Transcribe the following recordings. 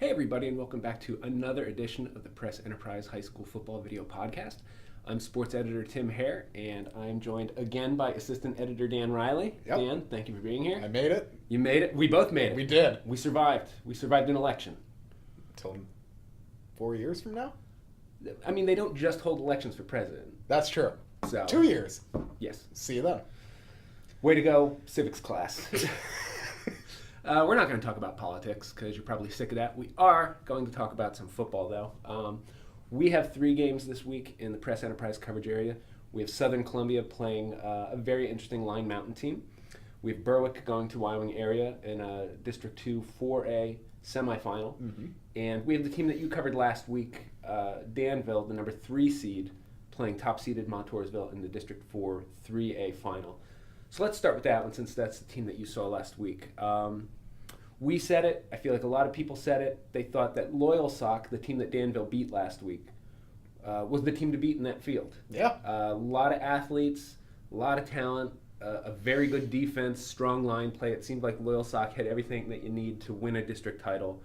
Hey everybody, and welcome back to another edition of the Press Enterprise High School Football Video Podcast. I'm sports editor Tim Hare, and I'm joined again by assistant editor Dan Reilly. Yep. Dan, thank you for being here. I made it. You made it. We both made it. We did. We survived. We survived an election. Until 4 years from now? I mean, they don't just hold elections for president. That's true. So 2 years. Yes. See you then. Way to go, civics class. We're not going to talk about politics because you're probably sick of that. We are going to talk about some football, though. We have 3 games this week in the Press Enterprise coverage area. We have Southern Columbia playing a very interesting Line Mountain team. We have Berwick going to Wyoming area in a District 2 4A semifinal. Mm-hmm. And we have the team that you covered last week, Danville, the number 3 seed, playing top-seeded Montoursville in the District 4 3A final. So let's start with that one, since that's the team that you saw last week. We said it. I feel like a lot of people said it. They thought that Loyal Sock, the team that Danville beat last week, was the team to beat in that field. Yeah. A lot of athletes, a lot of talent, a very good defense, strong line play. It seemed like Loyal Sock had everything that you need to win a district title.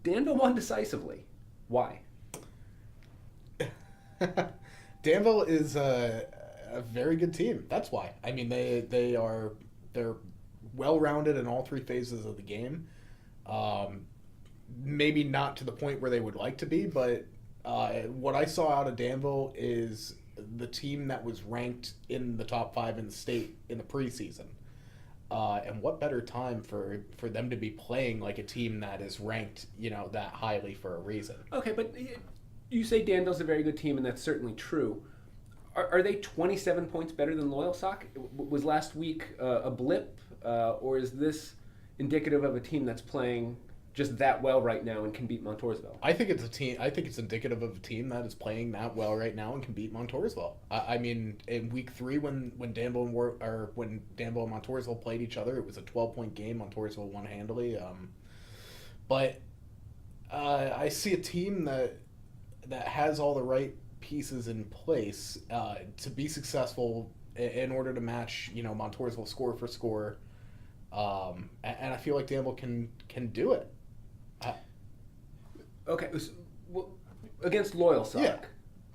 Danville won decisively. Why? Danville is a very good team. That's why. I mean, they're well-rounded in all 3 phases of the game. Maybe not to the point where they would like to be, but what I saw out of Danville is the team that was ranked in the top 5 in the state in the preseason. And what better time for them to be playing like a team that is ranked, that highly for a reason. Okay, but you say Danville's a very good team, and that's certainly true. Are they 27 points better than Loyal Sock? Was last week a blip, or is this indicative of a team that's playing just that well right now and can beat Montoursville? I think it's indicative of a team that is playing that well right now and can beat Montoursville. I mean, in week 3 when Danville and Montoursville played each other, it was a 12-point game. Montoursville won handily. But I see a team that has all the right pieces in place to be successful in order to match, Montoursville score for score, and I feel like Danville can do it. Okay, well, against Loyal Sock, yeah.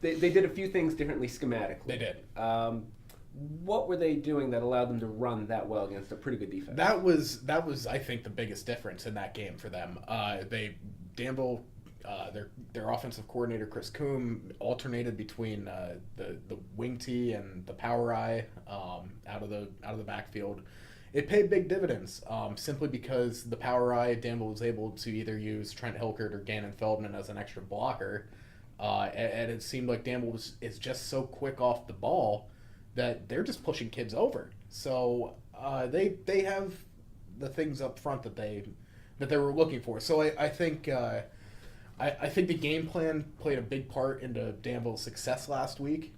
They did a few things differently schematically. They did. What were they doing that allowed them to run that well against a pretty good defense? That was I think the biggest difference in that game for them. Danville. Their offensive coordinator Chris Coombe alternated between the wing tee and the power eye out of the backfield. It paid big dividends simply because the power eye, Danville was able to either use Trent Hilkert or Gannon Feldman as an extra blocker, and it seemed like Danville is just so quick off the ball that they're just pushing kids over. So they have the things up front that they were looking for. So I think. I think the game plan played a big part into Danville's success last week.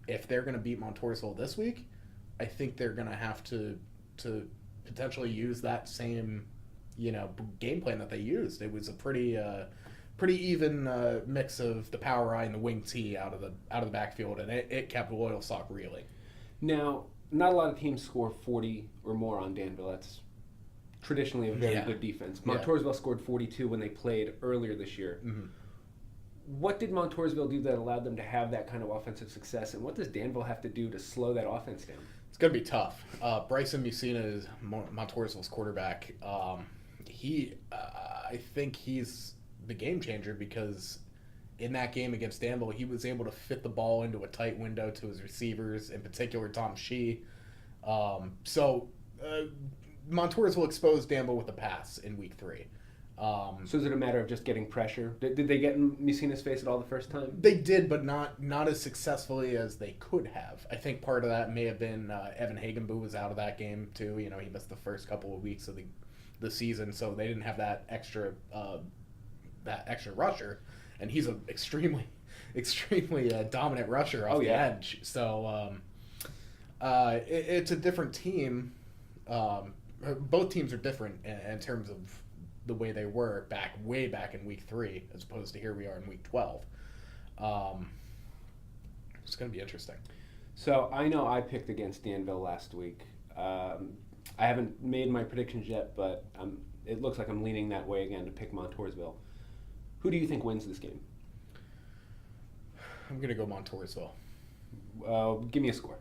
If they're going to beat Montoursville this week, I think they're going to have to potentially use that same, game plan that they used. It was a pretty even mix of the power eye and the wing tee out of the backfield, and it kept Loyal Sock reeling. Now, not a lot of teams score 40 or more on Danville. That's traditionally a very good defense. Montoursville scored 42 when they played earlier this year. Mm-hmm. What did Montoursville do that allowed them to have that kind of offensive success, and what does Danville have to do to slow that offense down? It's going to be tough. Bryson Musina is Montoursville's quarterback. I think he's the game changer because in that game against Danville, he was able to fit the ball into a tight window to his receivers, in particular Tom Shee. Montoursville exposed Danville with the pass in week 3. So is it a matter of just getting pressure? Did they get in Musina's face at all the first time? They did, but not as successfully as they could have. I think part of that may have been Evan Hagenboo was out of that game too. He missed the first couple of weeks of the season, so they didn't have that extra rusher, and he's an extremely dominant rusher off the edge. So it's a different team. Both teams are different in terms of the way they were way back in week 3 as opposed to here we are in week 12. It's going to be interesting. So I know I picked against Danville last week. I haven't made my predictions yet, but I'm it looks like I'm leaning that way again to pick Montoursville. Who do you think wins this game? I'm going to go Montoursville. Give me a score.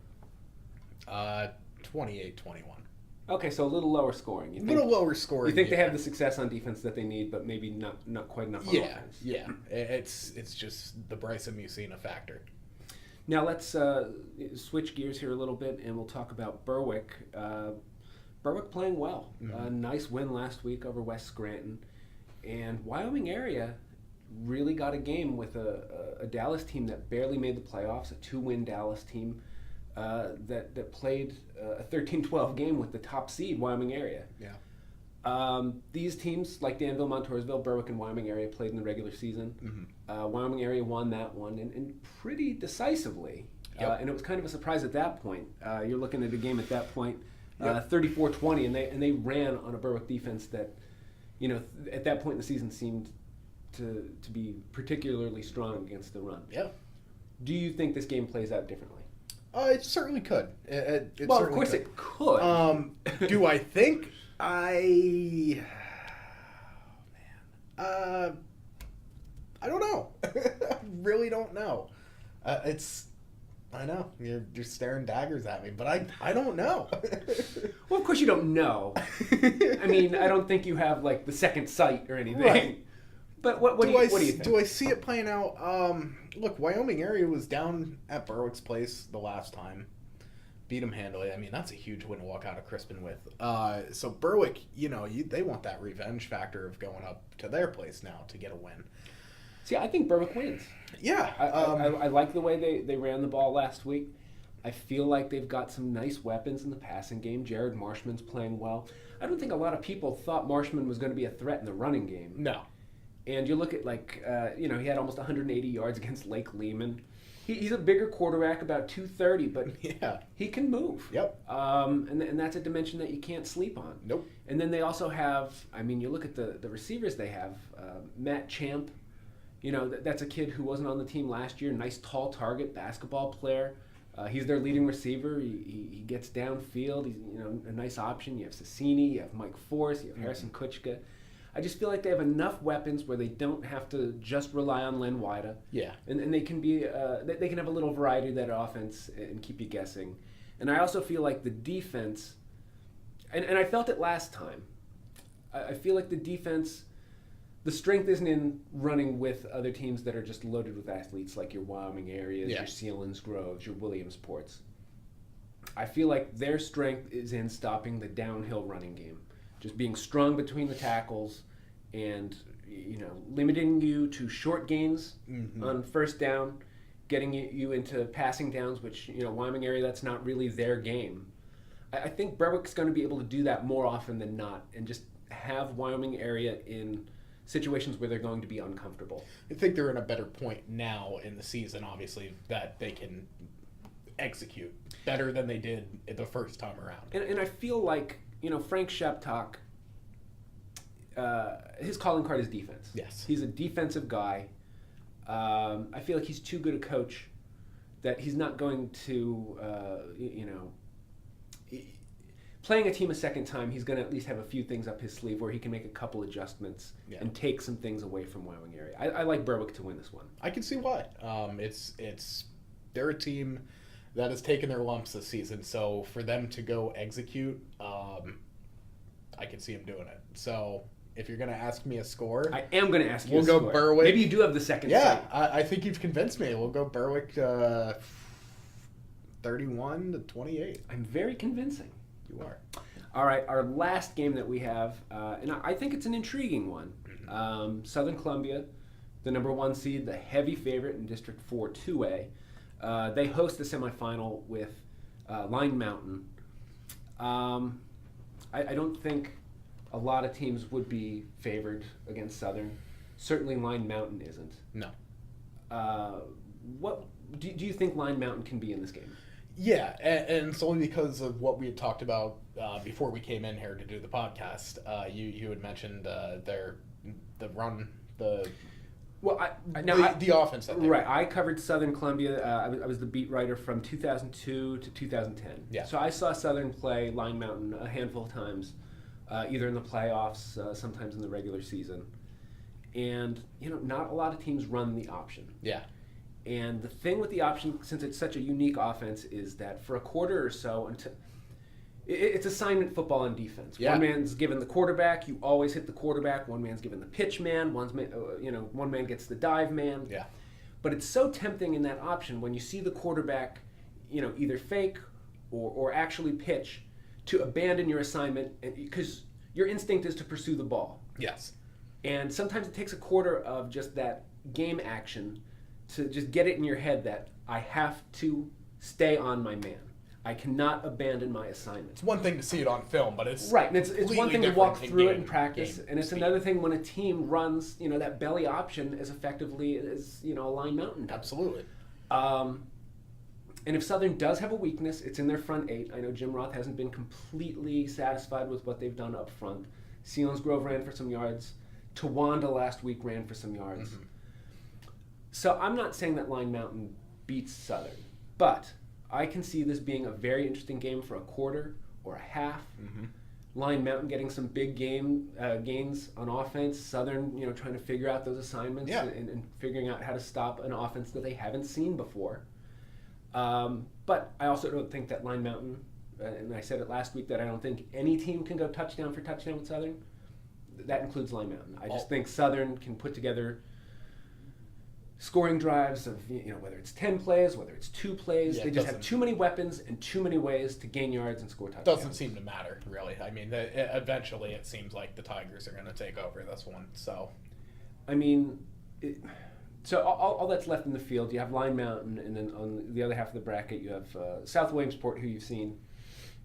28-21. Okay, so a little lower scoring. A little lower scoring. You think they have the success on defense that they need, but maybe not quite enough on offense? Yeah. It's just the Bryson Musina factor. Now let's switch gears here a little bit, and we'll talk about Berwick. Berwick playing well. Mm-hmm. Nice win last week over West Scranton. And Wyoming area really got a game with a Dallas team that barely made the playoffs, a 2-win Dallas team that played a 13-12 game with the top seed Wyoming area. Yeah. These teams, like Danville, Montoursville, Berwick, and Wyoming area, played in the regular season. Mm-hmm. Wyoming area won that one, and pretty decisively. Yep. And it was kind of a surprise at that point. You're looking at a game at that point, 34-20, and they ran on a Berwick defense that, at that point in the season seemed to be particularly strong against the run. Yeah. Do you think this game plays out differently? It certainly could. Well, of course it could. Do I think? I don't know. I really don't know. I know you're staring daggers at me, but I don't know. Well, of course you don't know. I mean, I don't think you have like the second sight or anything. Right. But what do you think? Do I see it playing out? Look, Wyoming area was down at Berwick's place the last time. Beat them handily. I mean, that's a huge win to walk out of Crispin with. So Berwick, they want that revenge factor of going up to their place now to get a win. See, I think Berwick wins. Yeah. I like the way they ran the ball last week. I feel like they've got some nice weapons in the passing game. Jared Marshman's playing well. I don't think a lot of people thought Marshman was going to be a threat in the running game. No. And you look at, he had almost 180 yards against Lake Lehman. He's a bigger quarterback, about 230, but yeah, he can move. Yep. And that's a dimension that you can't sleep on. Nope. And then they also have, you look at the receivers they have. Matt Champ, that's a kid who wasn't on the team last year. Nice tall target, basketball player. He's their leading receiver. He gets downfield. He's a nice option. You have Sassini, you have Mike Force, you have Harrison Kuchka. I just feel like they have enough weapons where they don't have to just rely on Len Wida. Yeah. And they can be they can have a little variety of that offense and keep you guessing. And I also feel like the defense, and I felt it last time. I feel like the defense, the strength isn't in running with other teams that are just loaded with athletes like your Wyoming areas, your Sealands Groves, your Williamsports. I feel like their strength is in stopping the downhill running game. Just being strong between the tackles and, limiting you to short gains on first down, getting you into passing downs, which, Wyoming area, that's not really their game. I think Berwick's going to be able to do that more often than not and just have Wyoming area in situations where they're going to be uncomfortable. I think they're in a better point now in the season, obviously, that they can execute better than they did the first time around. And I feel like, Frank Sheptock, his calling card is defense. Yes. He's a defensive guy. I feel like he's too good a coach that he's not going to, playing a team a second time, he's going to at least have a few things up his sleeve where he can make a couple adjustments and take some things away from Wyoming area. I like Berwick to win this one. I can see why. They're a team that has taken their lumps this season, so for them to go execute, I can see them doing it. So if you're going to ask me a score, I am going to ask you we'll a go score. Berwick. Maybe you do have the second Yeah, sight. I think you've convinced me. We'll go Berwick 31-28. I'm very convincing. You are. All right, our last game that we have, and I think it's an intriguing one. Southern Columbia, the number 1 seed, the heavy favorite in District 4 2A. They host the semifinal with Line Mountain. I don't think a lot of teams would be favored against Southern. Certainly Line Mountain isn't. No. What do you think Line Mountain can be in this game? Yeah, and it's only because of what we had talked about before we came in here to do the podcast. You had mentioned the offense that they right. I covered Southern Columbia. I was the beat writer from 2002 to 2010. Yeah. So I saw Southern play Line Mountain a handful of times either in the playoffs, sometimes in the regular season. And, not a lot of teams run the option. Yeah. And the thing with the option, since it's such a unique offense, is that for a quarter or so, it's assignment football on defense. Yeah. One man's given the quarterback, you always hit the quarterback. One man's given the pitch man, one man gets the dive man. Yeah. But it's so tempting in that option when you see the quarterback, either fake or actually pitch, to abandon your assignment because your instinct is to pursue the ball. Yes. And sometimes it takes a quarter of just that game action to just get it in your head that I have to stay on my man. I cannot abandon my assignment. It's one thing to see it on film, but it's right, and it's one thing to walk through it in practice, and it's speed. Another thing when a team runs, that belly option as effectively as a line mountain does. Absolutely. And if Southern does have a weakness, it's in their front eight. I know Jim Roth hasn't been completely satisfied with what they've done up front. Selinsgrove ran for some yards. Tawanda last week ran for some yards. Mm-hmm. So I'm not saying that Line Mountain beats Southern, but I can see this being a very interesting game for a quarter or a half. Mm-hmm. Line Mountain getting some big gains on offense. Southern, trying to figure out those assignments and figuring out how to stop an offense that they haven't seen before. But I also don't think that Line Mountain, and I said it last week that I don't think any team can go touchdown for touchdown with Southern. That includes Line Mountain. I just think Southern can put together scoring drives of whether it's 10 plays, whether it's 2 plays. They just have too many weapons and too many ways to gain yards and score touchdowns. Doesn't seem to matter, really. I mean, eventually it seems like the Tigers are going to take over this one. So, I mean, so all that's left in the field, you have Line Mountain, and then on the other half of the bracket you have South Williamsport, who you've seen,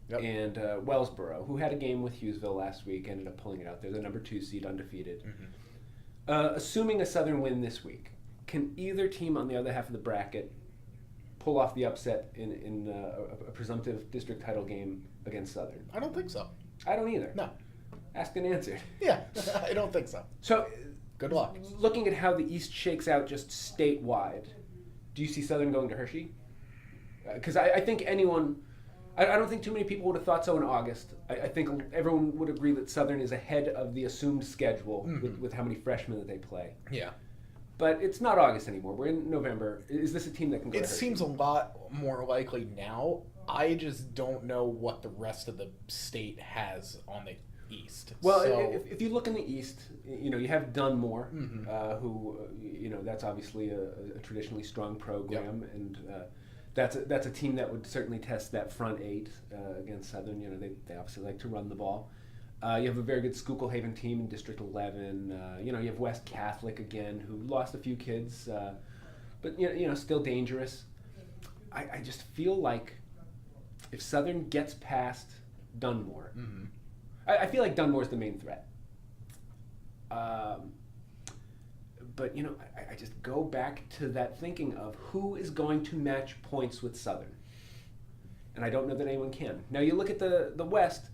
and Wellsboro, who had a game with Hughesville last week, ended up pulling it out. They're the number 2 seed, undefeated. Mm-hmm. Assuming a Southern win this week, can either team on the other half of the bracket pull off the upset in a presumptive district title game against Southern? I don't think so. I don't either. No. Asked and answered. Yeah, I don't think so. So, good luck. Looking at how the East shakes out just statewide, do you see Southern going to Hershey? Because I think I don't think too many people would have thought so in August. I think everyone would agree that Southern is ahead of the assumed schedule with how many freshmen that they play. Yeah. But it's not August anymore. We're in November. Is this a team that can go to Hershey? It seems a lot more likely now. I just don't know what the rest of the state has on the East. Well, if you look in the East, you have Dunmore, who, that's obviously a traditionally strong program, and that's a team that would certainly test that front eight against Southern. They obviously like to run the ball. You have a very good Schuylkill team in District 11. You have West Catholic again, who lost a few kids, but still dangerous. I just feel like if Southern gets past Dunmore, I feel like Dunmore's the main threat. But I just go back to that thinking of who is going to match points with Southern, and I don't know that anyone can. Now you look at the West.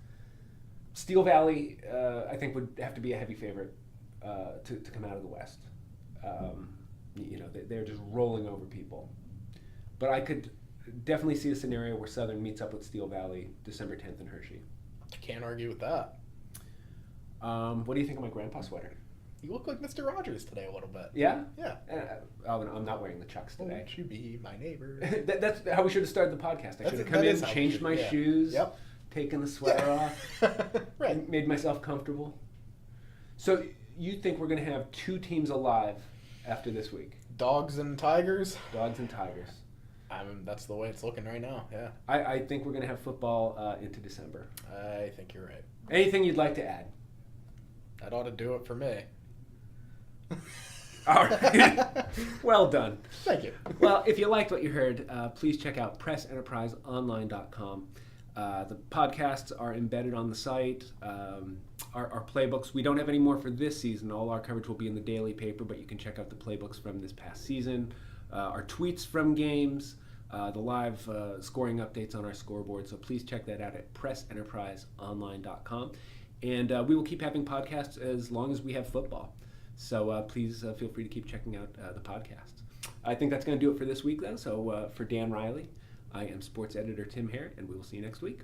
Steel Valley, I think, would have to be a heavy favorite to come out of the West. They're just rolling over people. But I could definitely see a scenario where Southern meets up with Steel Valley December 10th in Hershey. I can't argue with that. What do you think of my grandpa sweater? You look like Mr. Rogers today a little bit. Yeah? Yeah. I'm not wearing the Chucks today. Won't you be my neighbor? That's how we should have started the podcast. I should have come in, changed my shoes. Yep. Taken the sweater off, right? Made myself comfortable. So you think we're going to have 2 teams alive after this week? Dogs and Tigers? Dogs and Tigers. That's the way it's looking right now, yeah. I think we're going to have football into December. I think you're right. Anything you'd like to add? That ought to do it for me. All right. Well done. Thank you. Well, if you liked what you heard, please check out pressenterpriseonline.com. The podcasts are embedded on the site. Our playbooks, we don't have any more for this season. All our coverage will be in the daily paper, but you can check out the playbooks from this past season. Our tweets from games, the live scoring updates on our scoreboard. So please check that out at pressenterpriseonline.com. And we will keep having podcasts as long as we have football. So please feel free to keep checking out the podcasts. I think that's going to do it for this week, though. So for Dan Reilly, I am sports editor Tim Hare, and we will see you next week.